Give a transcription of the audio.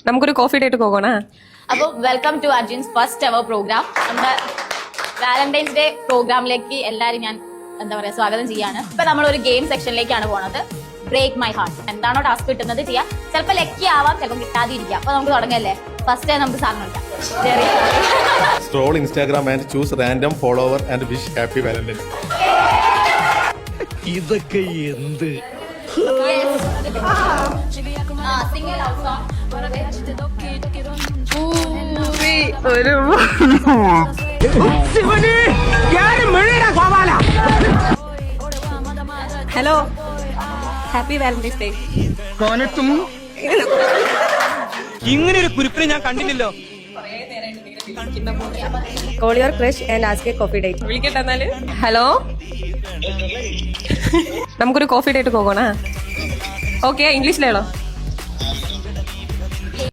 നമുക്കൊരു coffee date പോകണ. അപ്പോൾ welcome to Arjun's first ever program. നമ്മുടെ വാലന്റൈൻസ് ഡേ പ്രോഗ്രാമിലേക്ക് എല്ലാവരും ഞാൻ സ്വാഗതം ചെയ്യാണ്. ഇപ്പൊ നമ്മൾ ഒരു ഗെയിം സെക്ഷനിലേക്കാണ് പോണത്. Break my heart. എന്താണോ ടാസ്ക് കിട്ടുന്നത് ചെയ്യാം. ചിലപ്പോൾ ലക്കി ആവാം, ചിലപ്പോൾ കിട്ടാതിരിക്കാം. അപ്പൊ നമുക്ക് തുടങ്ങല്ലേ. ഫസ്റ്റ് നമുക്ക് സാധനം എടുക്കാം. Scroll Instagram and choose random follower and wish happy Valentine's. ഇതൊക്കെ എന്ത്? Single out song. Hello, happy Valentine's day. ഇങ്ങനെ ഒരു കുരിപ്പിനെ ഞാൻ കണ്ടില്ലല്ലോ. Call your crush and ask A coffee date. വിളിക്കട്ടെ എന്നാല്. ഹലോ, നമുക്കൊരു കോഫി ഡേറ്റ് പോകണ. ഓക്കെ, ഇംഗ്ലീഷിലേളോ?